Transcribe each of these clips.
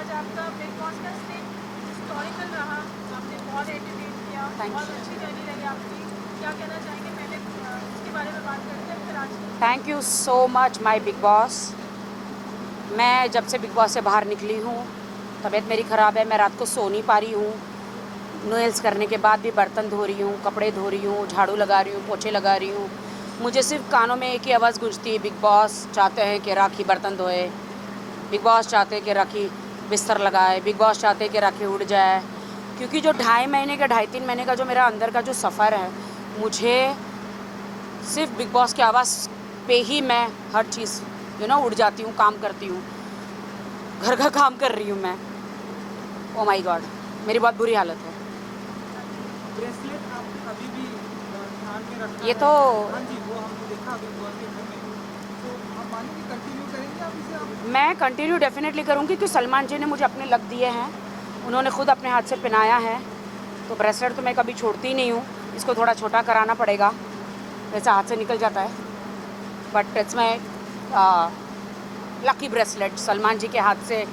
आज आपका big boss का स्टे हिस्टोरिकल रहा, आपने बहुत एंटरटेन किया, बहुत अच्छी जर्नी रही आपकी। क्या कहना चाहेंगे? पहले इसके बारे में बात करते हैं, फिर आज की। Thank you so much my big boss. मैं जब से बिग बॉस से बाहर निकली हूँ तबीयत मेरी ख़राब है, मैं रात को सो नहीं पा रही हूँ। नेल्स करने के बाद भी बर्तन धो रही हूँ, कपड़े धो रही हूँ, झाड़ू लगा रही हूँ, पोछे लगा रही हूँ। मुझे सिर्फ कानों में एक ही आवाज़ गूंजती है, बिग बॉस चाहते हैं कि राखी बर्तन धोए, बिग बॉस चाहते हैं कि राखी बिस्तर लगाए, बिग बॉस चाहते हैं कि राखी उड़ जाए। क्योंकि जो 2.5 महीने का जो मेरा अंदर का जो सफ़र है, मुझे सिर्फ बिग बॉस की आवाज़ पे ही मैं हर चीज़ उड़ जाती हूँ, काम करती हूँ, घर का काम कर रही हूँ मैं। ओ माय गॉड, मेरी बहुत बुरी हालत है। ब्रेसलेट आप अभी भी ध्यान में रखना ये है। तो हाँ जी, वो हमने देखा अभी बॉल के घर में। तो आप मानेंगे कंटिन्यू करेंगे आप इसे? आप मैं कंटिन्यू डेफिनेटली करूँगी क्योंकि सलमान जी ने मुझे अपने लग दिए हैं, उन्होंने खुद अपने हाथ से पहनाया है। तो ब्रेसलेट तो मैं कभी छोड़ती ही नहीं हूँ। इसको थोड़ा छोटा कराना पड़ेगा, वैसे हाथ से निकल जाता है, but it's my lucky bracelet. Salman ji के हाथ से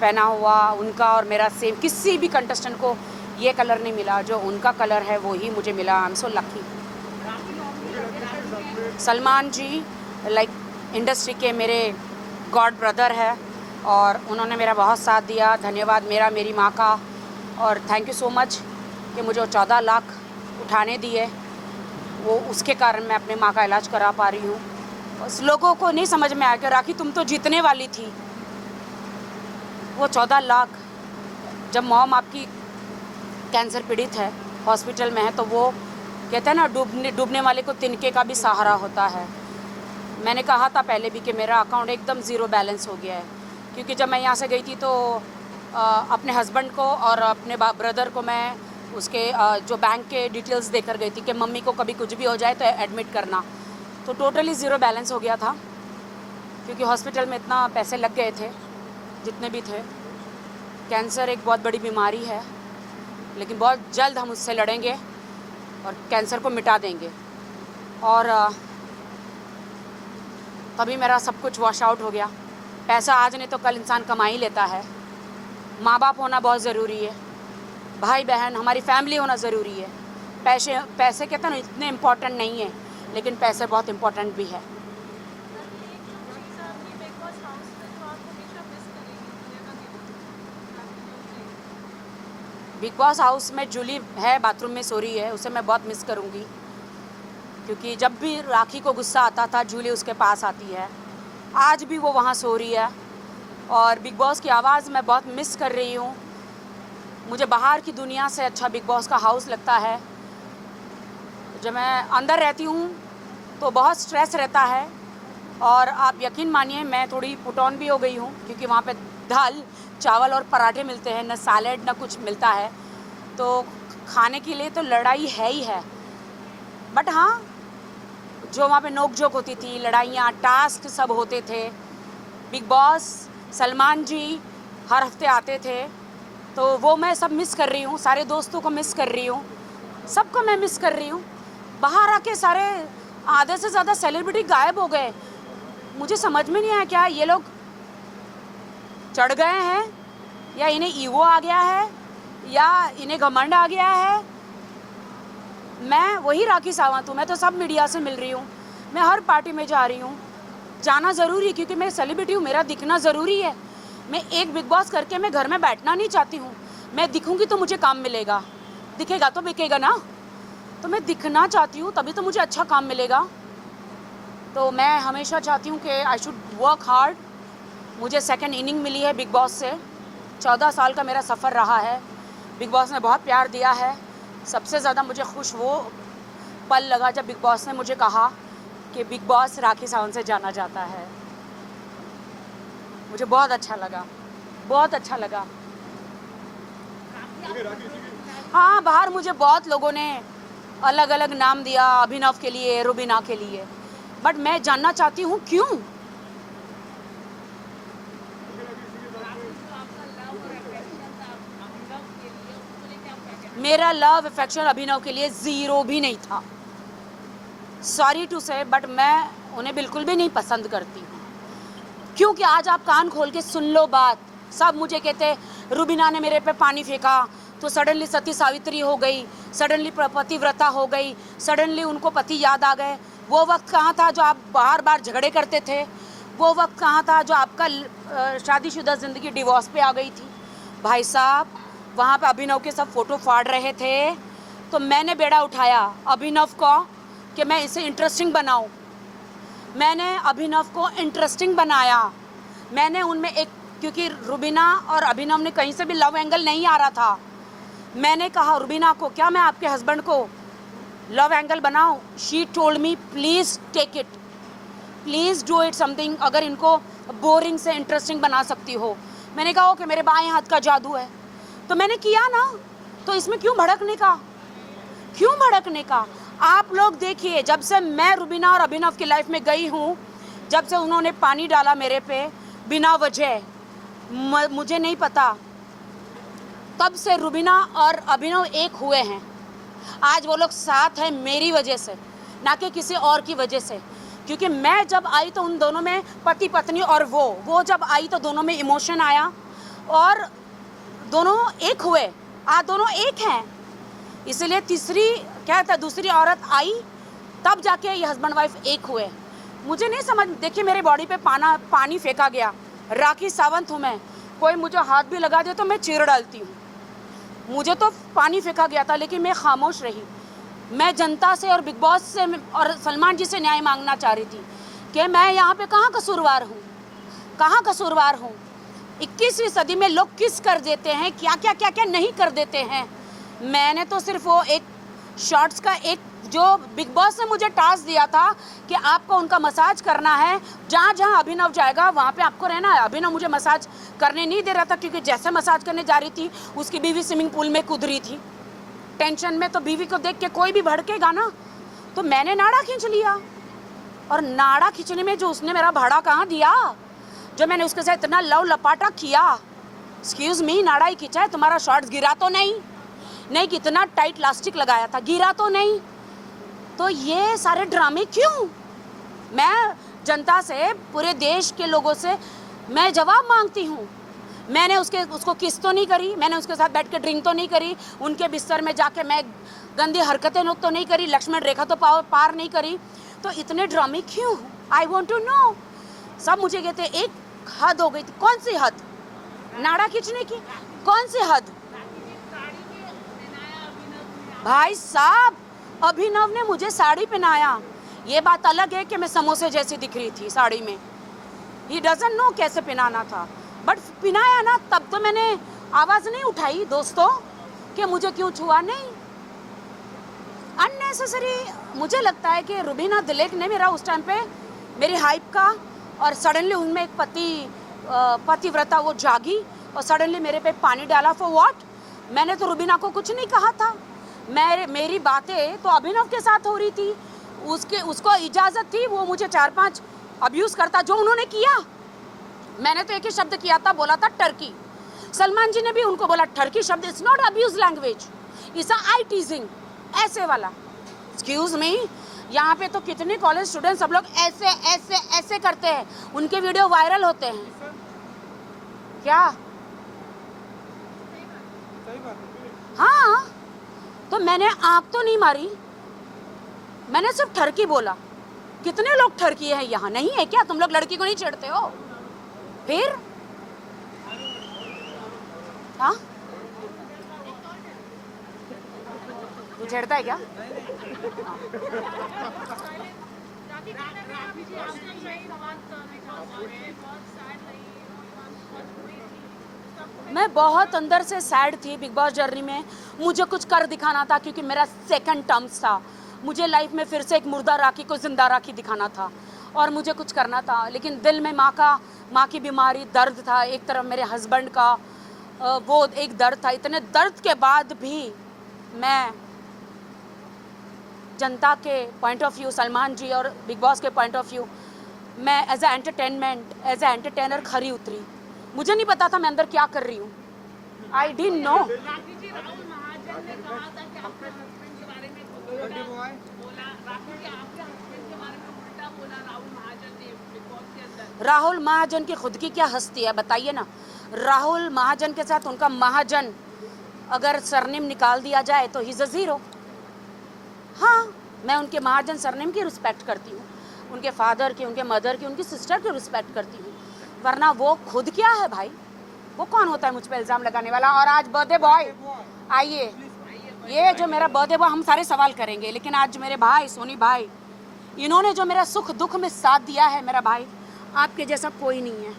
पहना हुआ, उनका और मेरा सेम। किसी भी कंटेस्टेंट को ये कलर नहीं मिला, जो उनका कलर है वो ही मुझे मिला। I am so lucky. Salman ji like industry के मेरे गॉड ब्रदर है और उन्होंने मेरा बहुत साथ दिया। धन्यवाद मेरा, मेरी माँ का, और थैंक यू सो मच कि मुझे 14 लाख उठाने दिए। वो उसके कारण मैं अपने माँ का इलाज करा पा रही हूँ। उस लोगों को नहीं समझ में आया कि राखी तुम तो जीतने वाली थी। वो 14 लाख, जब मॉम आपकी कैंसर पीड़ित है, हॉस्पिटल में है, तो वो कहते हैं ना, डूबने वाले को तिनके का भी सहारा होता है। मैंने कहा था पहले भी कि मेरा अकाउंट एकदम ज़ीरो बैलेंस हो गया है, क्योंकि जब मैं यहाँ से गई थी तो अपने हस्बैंड को और अपने ब्रदर को मैं उसके जो बैंक के डिटेल्स देकर गई थी कि मम्मी को कभी कुछ भी हो जाए तो एडमिट करना। तो टोटली ज़ीरो बैलेंस हो गया था, क्योंकि हॉस्पिटल में इतना पैसे लग गए थे जितने भी थे। कैंसर एक बहुत बड़ी बीमारी है, लेकिन बहुत जल्द हम उससे लड़ेंगे और कैंसर को मिटा देंगे। और तभी मेरा सब कुछ वॉश आउट हो गया। पैसा आज नहीं तो कल इंसान कमा ही लेता है। माँ बाप होना बहुत ज़रूरी है, भाई बहन, हमारी फैमिली होना ज़रूरी है। पैसे कहते हैं ना, इतने इम्पोर्टेंट नहीं है, लेकिन पैसे बहुत इम्पोर्टेंट भी है। बिग बॉस हाउस में जूली है, बाथरूम में सो रही है, उसे मैं बहुत मिस करूँगी, क्योंकि जब भी राखी को गुस्सा आता था जूली उसके पास आती है। आज भी वो वहाँ सो रही है और बिग बॉस की आवाज़ मैं बहुत मिस कर रही हूँ। मुझे बाहर की दुनिया से अच्छा बिग बॉस का हाउस लगता है। जब मैं अंदर रहती हूँ तो बहुत स्ट्रेस रहता है, और आप यकीन मानिए मैं थोड़ी पुट ऑन भी हो गई हूँ, क्योंकि वहाँ पे दाल चावल और पराठे मिलते हैं, ना सैलेड ना कुछ मिलता है। तो खाने के लिए तो लड़ाई है ही है। बट हाँ, जो वहाँ पे नोक झोंक होती थी, लड़ाइयाँ, टास्क सब होते थे। बिग बॉस, सलमान जी हर हफ्ते आते थे, तो वो मैं सब मिस कर रही हूँ। सारे दोस्तों को मिस कर रही हूँ, सबको मैं मिस कर रही हूँ। बाहर आके सारे आधे से ज़्यादा सेलिब्रिटी गायब हो गए। मुझे समझ में नहीं आया, क्या ये लोग चढ़ गए हैं, या इन्हें ईगो आ गया है, या इन्हें घमंड आ गया है। मैं वही राखी सावंत हूँ, मैं तो सब मीडिया से मिल रही हूँ, मैं हर पार्टी में जा रही हूँ। जाना ज़रूरी है क्योंकि मैं सेलिब्रिटी हूँ, मेरा दिखना ज़रूरी है। मैं एक बिग बॉस करके मैं घर में बैठना नहीं चाहती हूँ। मैं दिखूँगी तो मुझे काम मिलेगा, दिखेगा तो बिकेगा ना। तो मैं दिखना चाहती हूँ, तभी तो मुझे अच्छा काम मिलेगा। तो मैं हमेशा चाहती हूँ कि आई शुड वर्क हार्ड। मुझे सेकंड इनिंग मिली है बिग बॉस से। 14 साल का मेरा सफ़र रहा है, बिग बॉस ने बहुत प्यार दिया है। सबसे ज़्यादा मुझे खुश वो पल लगा जब बिग बॉस ने मुझे कहा कि बिग बॉस राखी सावंत से जाना जाता है। मुझे बहुत अच्छा लगा, बहुत अच्छा लगा। हाँ, बाहर मुझे बहुत लोगों ने अलग अलग नाम दिया, अभिनव के लिए, रुबीना के लिए, बट मैं जानना चाहती हूँ क्यों। मेरा लव अफेक्शन अभिनव के लिए ज़ीरो भी नहीं था, सॉरी टू से, बट मैं उन्हें बिल्कुल भी नहीं पसंद करती हूँ। क्योंकि आज आप कान खोल के सुन लो बात, सब मुझे कहते रुबीना ने मेरे पे पानी फेंका तो सडनली सती सावित्री हो गई, सडनली पतिव्रता हो गई, सडनली उनको पति याद आ गए। वो वक्त कहाँ था जो आप बार बार झगड़े करते थे? वो वक्त कहाँ था जो आपका शादीशुदा ज़िंदगी डिवोर्स पे आ गई थी? भाई साहब, वहाँ पे अभिनव के सब फ़ोटो फाड़ रहे थे तो मैंने बेड़ा उठाया अभिनव को कि मैं इसे इंटरेस्टिंग बनाऊं। मैंने अभिनव को इंटरेस्टिंग बनाया। मैंने उनमें एक, क्योंकि रुबीना और अभिनव ने कहीं से भी लव एंगल नहीं आ रहा था, मैंने कहा रुबीना को, क्या मैं आपके हस्बैंड को लव एंगल बनाऊं? She told me please take it, please do it something, अगर इनको बोरिंग से इंटरेस्टिंग बना सकती हो। मैंने कहा ओके, मेरे बाएं हाथ का जादू है, तो मैंने किया ना। तो इसमें क्यों भड़कने का, क्यों भड़कने का? आप लोग देखिए, जब से मैं रुबीना और अभिनव की लाइफ में गई हूँ, जब से उन्होंने पानी डाला मेरे पे बिना वजह, मुझे नहीं पता, तब से रुबीना और अभिनव एक हुए हैं। आज वो लोग साथ हैं मेरी वजह से, ना कि किसी और की वजह से। क्योंकि मैं जब आई तो उन दोनों में पति पत्नी, और वो जब आई तो दोनों में इमोशन आया और दोनों एक हुए। आज दोनों एक हैं, इसलिए तीसरी क्या था, दूसरी औरत आई तब जाके ये हस्बैंड वाइफ एक हुए। मुझे नहीं समझ, देखिए मेरे बॉडी पे पानी फेंका गया, राखी सावंत हूँ मैं, कोई मुझे हाथ भी लगा दे तो मैं चीर डालती हूँ। मुझे तो पानी फेंका गया था लेकिन मैं खामोश रही। मैं जनता से और बिग बॉस से और सलमान जी से न्याय मांगना चाह रही थी कि मैं यहाँ पे कहाँ कसूरवार हूँ, कहाँ कसूरवार हूँ। 21वीं सदी में लोग किस कर देते हैं, क्या क्या क्या क्या नहीं कर देते हैं। मैंने तो सिर्फ वो एक शॉर्ट्स का एक जो बिग बॉस ने मुझे टास्क दिया था कि आपको उनका मसाज करना है, जहाँ जहाँ अभिनव जाएगा वहाँ पे आपको रहना है। अभिनव मुझे मसाज करने नहीं दे रहा था, क्योंकि जैसे मसाज करने जा रही थी उसकी बीवी स्विमिंग पूल में कूद रही थी टेंशन में, तो बीवी को देख के कोई भी भड़केगा ना। तो मैंने नाड़ा खींच लिया, और नाड़ा खींचने में जो उसने मेरा भाड़ा कहाँ दिया, जो मैंने उसके साथ इतना लव लपाटा किया। एक्सक्यूज़ मी, नाड़ा ही खींचा है, तुम्हारा शॉर्ट्स गिरा तो नहीं, कितना टाइट लास्टिक लगाया था, गिरा तो नहीं। तो ये सारे ड्रामे क्यों? मैं जनता से, पूरे देश के लोगों से मैं जवाब मांगती हूँ। मैंने उसको किस तो नहीं करी, मैंने उसके साथ बैठ के ड्रिंक तो नहीं करी, उनके बिस्तर में जाके मैं गंदी हरकतें तो नहीं करी, लक्ष्मण रेखा तो पार नहीं करी। तो इतने ड्रामे क्यों? I want to know. सब मुझे कहते एक हद हो गई थी। कौन सी हद? नाड़ा खींचने की कौन सी हद? भाई साहब, अभिनव ने मुझे साड़ी पहनाया। ये बात अलग है कि मैं समोसे जैसी दिख रही थी साड़ी में, ही डजंट नो कैसे पहनाना था, बट पहनाया ना। तब तो मैंने आवाज़ नहीं उठाई दोस्तों कि मुझे क्यों छुआ, नहीं। अननेसेसरी। मुझे लगता है कि रुबीना दिलेक ने मेरा उस टाइम पे मेरी हाइप का, और सडनली उनमें एक पतिव्रता वो जागी और सडनली मेरे पे पानी डाला। For what? मैंने तो रुबीना को कुछ नहीं कहा था। मेरी बातें तो अभिनव के साथ हो रही थी, उसको इजाज़त थी, वो मुझे 4-5 अब्यूज़ करता, जो उन्होंने किया। मैंने तो एक ही शब्द किया था, बोला था टर्की। सलमान जी ने भी उनको बोला टर्की शब्द it's not abuse language, it's I टीजिंग, ऐसे वाला। एक्सक्यूज मी, यहाँ पे तो कितने कॉलेज स्टूडेंट सब लोग ऐसे ऐसे ऐसे करते हैं, उनके वीडियो वायरल होते हैं। क्या? हाँ, तो मैंने आँख तो नहीं मारी, मैंने सिर्फ ठरकी बोला। कितने लोग ठरकी हैं यहाँ? नहीं है क्या? तुम लोग लड़की को नहीं छेड़ते हो? फिर हाँ, तू छेड़ता है क्या? मैं बहुत अंदर से सैड थी बिग बॉस जर्नी में। मुझे कुछ कर दिखाना था, क्योंकि मेरा सेकंड टर्म्स था। मुझे लाइफ में फिर से एक मुर्दा राखी को जिंदा राखी दिखाना था, और मुझे कुछ करना था। लेकिन दिल में माँ की बीमारी, दर्द था। एक तरफ मेरे हस्बैंड का वो एक दर्द था। इतने दर्द के बाद भी मैं जनता के point of view, Salman ji और बिग बॉस के पॉइंट व्यू, मैं as a entertainment, as a entertainer खरी उतरी। मुझे नहीं पता था मैं अंदर क्या कर रही हूँ। I didn't know. Rahul Mahajan की खुद की क्या हस्ती है बताइए ना। राहुल महाजन के साथ उनका महाजन अगर सरनेम निकाल दिया जाए तो ही इज़ अ ज़ीरो। हाँ, मैं उनके महाजन सरनेम की रिस्पेक्ट करती हूँ, उनके फादर की, उनके मदर की, उनकी सिस्टर की रिस्पेक्ट करती हूँ, वरना वो खुद क्या है भाई? वो कौन होता है मुझ पे इल्ज़ाम लगाने वाला? और आज बर्थडे बॉय, आइए, ये जो मेरा बर्थडे बॉय, हम सारे सवाल करेंगे, लेकिन आज मेरे भाई सोनी भाई, इन्होंने जो मेरा सुख दुख में साथ दिया है, मेरा भाई आपके जैसा कोई नहीं है।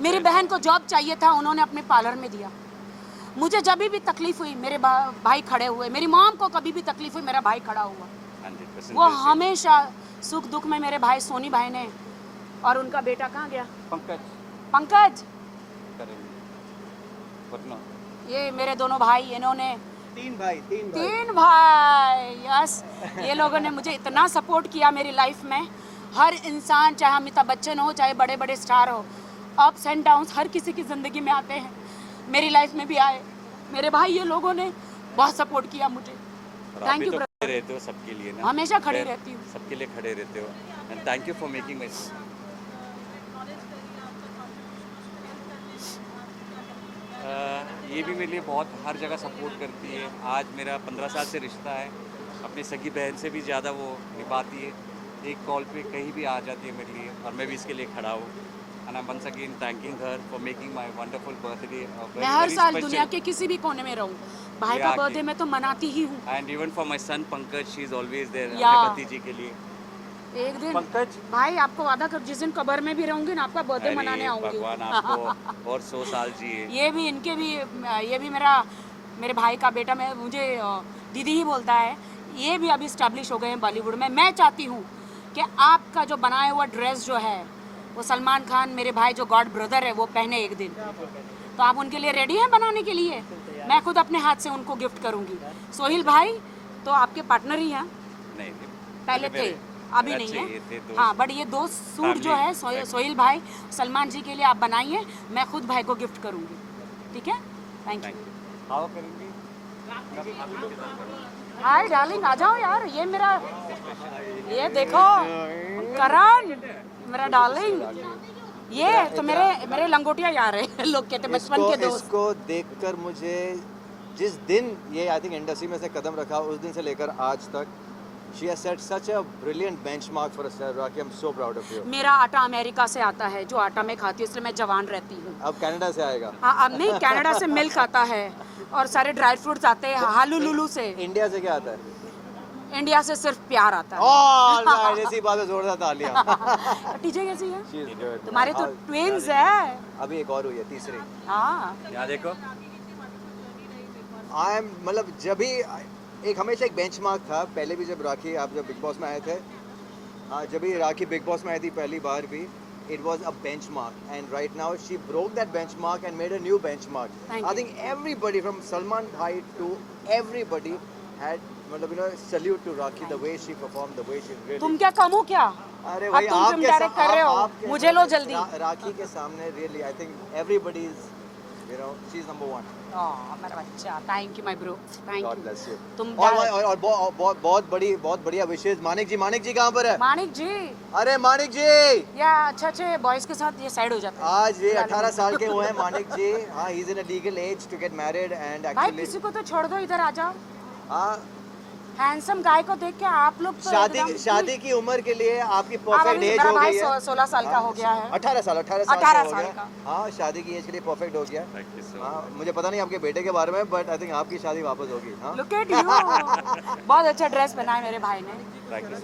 मेरी बहन को जॉब चाहिए था, उन्होंने अपने पार्लर में दिया। मुझे जब भी तकलीफ हुई मेरे भाई खड़े हुए, मेरी मॉम को कभी भी तकलीफ हुई मेरा भाई खड़ा हुआ। 100% वो हमेशा सुख दुख में मेरे भाई सोनी भाई ने, और उनका बेटा कहाँ गया? पंकज ये मेरे दोनों भाई, इन्होंने तीन भाई यस, ये लोगों ने मुझे इतना सपोर्ट किया मेरी लाइफ में। हर इंसान, चाहे अमिताभ बच्चन हो, चाहे बड़े बड़े स्टार हो, अप्स एंड डाउन्स हर किसी की ज़िंदगी में आते हैं, मेरी लाइफ में भी आए। मेरे भाई ये लोगों ने बहुत सपोर्ट किया मुझे। Thank you. खड़े रहते हो सबके लिए ना, हमेशा खड़ी रहती हूँ, सबके लिए खड़े रहते हो, and thank you for making my ये भी मेरे लिए बहुत हर जगह सपोर्ट करती है। आज मेरा 15 साल से रिश्ता है, अपनी सगी बहन से भी ज़्यादा वो निभाती है, एक कॉल पे कहीं भी आ जाती है मेरे लिए, और मैं भी इसके लिए खड़ा हूँ। And I am once again thanking her for making my wonderful birthday. मैं हर साल दुनिया के किसी भी कोने में रहूँ, भाई का बर्थडे मैं तो मनाती ही हूँ। And even for my son Pankaj, she is always there, yeah. अपने भतीजी के लिए। एक दिन पंकज भाई आपको वादा कर, जिस दिन कब्र में भी रहूंगी ना, आपका बर्थडे अरे मनाने आऊंगी। भगवान आपको और 100 साल जिए। ये भी इनके भी, ये भी मेरे भाई का बेटा, मैं मुझे दीदी ही बोलता है, ये भी अभी स्टैब्लिश हो गए हैं बॉलीवुड में। मैं चाहती हूँ कि आपका जो बनाया हुआ ड्रेस जो है वो सलमान खान मेरे भाई जो गॉड ब्रदर है वो पहने एक दिन, तो आप उनके लिए रेडी हैं बनाने के लिए? मैं खुद अपने हाथ से उनको गिफ्ट करूँगी। सोहिल भाई तो आपके पार्टनर ही हैं? नहीं, पहले थे, अभी नहीं है। हाँ, बट ये दो सूट जो है सोहिल भाई सलमान जी के लिए आप बनाइए, मैं खुद भाई को गिफ्ट करूँगी, ठीक है? Thank you. हाउ करेंगे? हाय डार्लिंग, आ जाओ यार, ये मेरा, ये देखो करण मेरा डार्लिंग, ये तो मेरे लंगोटिया यार है, लोग कहते बचपन के दोस्त। इसको देखकर मुझे जिस दिन ये आई थिंक इंडस्ट्री में से कदम रखा, उस दिन से लेकर आज तक she has set such a brilliant benchmark for us, Raki. I'm so proud of you. मेरा आटा अमेरिका से आता है, जो आटा मैं खाती हूँ इसलिए मैं जवान रहती हूँ। अब कनाडा से आएगा? हाँ, अब नहीं, कनाडा से मिल्क आता है और सारे ड्राई फ्रूट्स आते हैं, हालू लुलू से। इंडिया से क्या आता है? इंडिया से सिर्फ प्यार आता है। ऑलराइट, इसी बात पे जोरदार तालियां। टीजे कैसी है? She is good. तुम्हारे तो ट्विंस है। अभी एक और हुई है, तीसरी। हाँ, यहाँ देखो, आई एम, मतलब जब भी एक हमेशा एक बेंचमार्क था, पहले भी जब राखी, आप जब बिग बॉस में आए थे, जब भी राखी बिग बॉस में आई थी पहली बार भी, it was a benchmark, and right now she broke that benchmark and made a new benchmark. Thank I you. think everybody from Salman Bhai to everybody had, मतलब you know, salute to Rakhi, the way she performed, the way she really. तुम क्या कम हो क्या? अरे अब भाई तुम film direct कर रहे हो, मुझे लो जल्दी। राखी के सामने really I think everybody is, you know, she's number one. मेरा बच्चा, thank you my bro, thank God you. bless you. तुम और बहुत बढ़िया विशेष। मानिक जी कहाँ पर है? मानिक जी, अरे मानिक जी, या अच्छे बॉयज के साथ ये साइड हो जाता है। आज ये 18 साल के हुए हैं मानिक जी। हाँ, he is in a legal age to get married and भाई actually किसी को तो छोड़ दो, इधर आ जाओ। हाँ, हैंडसम गाय को देख के आप लोग तो शादी की उम्र के लिए आपकी अब परफेक्ट अभी एज मेरा हो भाई गई है। 16 साल का हो गया है। 18 साल 18 हो साल गया। का। हाँ, शादी की एज के लिए परफेक्ट हो गया। थैंक यू सो हाँ, मुझे पता नहीं आपके बेटे के बारे में, बट आई थिंक आपकी शादी वापस होगी। हाँ, लुक एट यू, बहुत अच्छा ड्रेस पहना है मेरे भाई ने। Thank you. आज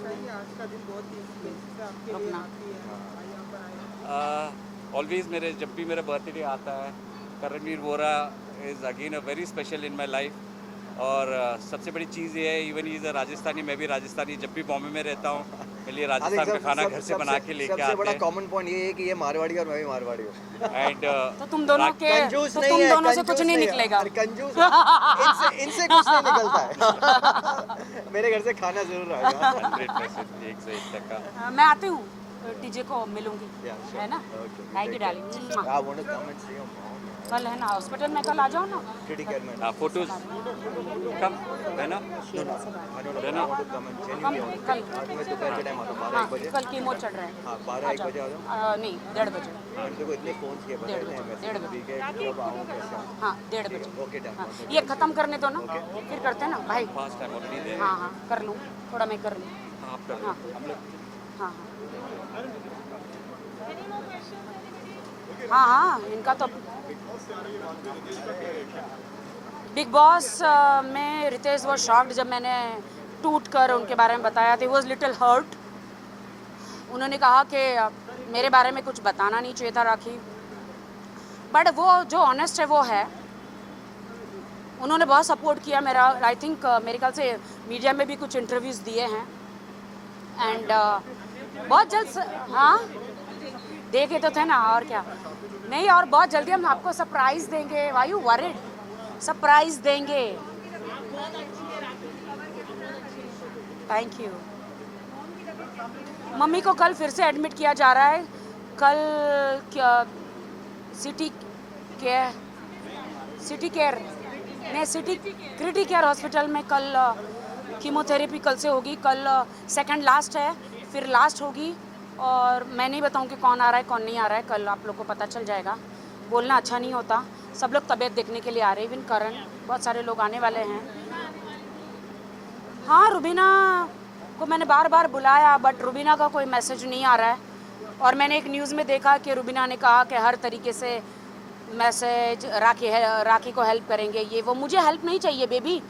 का दिन बहुत ही स्पेशल है आपके लिए, आती है भाई यहाँ पर आए। ऑलवेज मेरे जब भी मेरा बर्थडे आता है, Karanvir Vora is again a very special in my life. और सबसे बड़ी चीज़ ये है, इवन इज़ राजस्थानी, मैं भी राजस्थानी, जब भी बॉम्बे में रहता हूँ मेरे लिए राजस्थान का खाना घर से बना के लेके सबसे आते बड़ा हैं। कॉमन पॉइंट ये है कि ये मारवाड़ी और मैं भी मारवाड़ी हूँ। एंड तो तुम दोनों के, कंजूस तो नहीं तुम है, दोनों से कंजूस कुछ नहीं निकलेगा। अरे कंजूस, इनसे कुछ नहीं निकलता है। मेरे घर से खाना जरूर आएगा। 100% 101 तक का। मैं आती हूँ, टीजे को मिलूंगी, Yeah, sure. है ना? Okay, thank you take care. Darling. I want to come and see your mom. कल है ना हॉस्पिटल में, कल आ जाओ ना। Critical care man. फोटोज कम है ना I want to come and genuinely कल आज मैं दोपहर के टाइम आता हूँ 12 हाँ, 1 बजे। कल कीमो चढ़ रहे हैं। हाँ 12 1 बजे आ जाऊँ। नहीं 1:30 बजे। मैंने तेरे को इतने फोन किए पता है 1:30 बजे। ठीक है कब आऊँ कैसे आऊँ। हाँ 1:30 बजे। Okay done. हाँ, ये ख़त्म करने दो ना, फिर करते हैं ना भाई। फास्ट टाइम ऑलरेडी दे हाँ हाँ कर लूँ, थोड़ा मैं कर लूँ। आप कर हाँ हम लोग हाँ हाँ हाँ इनका तो बिग बॉस में रितेश वो शॉक्ड जब मैंने टूट कर उनके बारे में बताया था। Was little hurt. उन्होंने कहा कि मेरे बारे में कुछ बताना नहीं चाहिए था राखी, बट वो जो ऑनेस्ट है वो है। उन्होंने बहुत सपोर्ट किया मेरा। आई थिंक मेरे ख्याल से मीडिया में भी कुछ इंटरव्यूज़ दिए हैं एंड बहुत जल्द हाँ देखे तो थे ना, और क्या नहीं, और बहुत जल्दी हम आपको सरप्राइज़ देंगे। Why you worried? सरप्राइज़ देंगे। Thank you. मम्मी को कल फिर से एडमिट किया जा रहा है। कल क्या सिटी केयर क्रिटी केयर हॉस्पिटल में कल कीमोथेरेपी कल से होगी। कल सेकंड लास्ट है, फिर लास्ट होगी। और मैं नहीं बताऊँ कि कौन आ रहा है कौन नहीं आ रहा है, कल आप लोग को पता चल जाएगा। बोलना अच्छा नहीं होता। सब लोग तबीयत देखने के लिए आ रहे हैं, इवन करण, बहुत सारे लोग आने वाले हैं। हाँ रुबीना को मैंने बार बार बुलाया, बट रुबीना का कोई मैसेज नहीं आ रहा है। और मैंने एक न्यूज़ में देखा कि रुबीना ने कहा कि हर तरीके से मैसेज राखी को हेल्प करेंगे, ये वो। मुझे हेल्प नहीं चाहिए बेबी।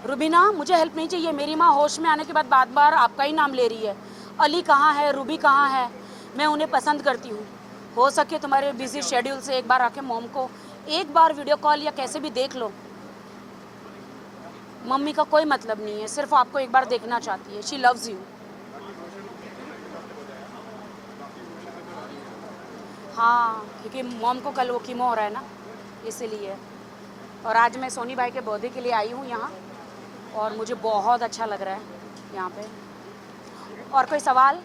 रुबीना मुझे हेल्प नहीं चाहिए। मेरी माँ होश में आने के बाद बार बार आपका ही नाम ले रही है। अली कहाँ है, रूबी कहाँ है? मैं उन्हें पसंद करती हूँ। हो सके तुम्हारे बिजी शेड्यूल से एक बार आके मॉम को एक बार वीडियो कॉल या कैसे भी देख लो। मम्मी का कोई मतलब नहीं है, सिर्फ आपको एक बार देखना चाहती है। She loves you. हाँ क्योंकि मॉम को कल वो कीमो हो रहा है ना, इसीलिए। और आज मैं सोनी भाई के बर्थडे के लिए आई हूँ यहाँ, और मुझे बहुत अच्छा लग रहा है यहाँ पे। और कोई सवाल?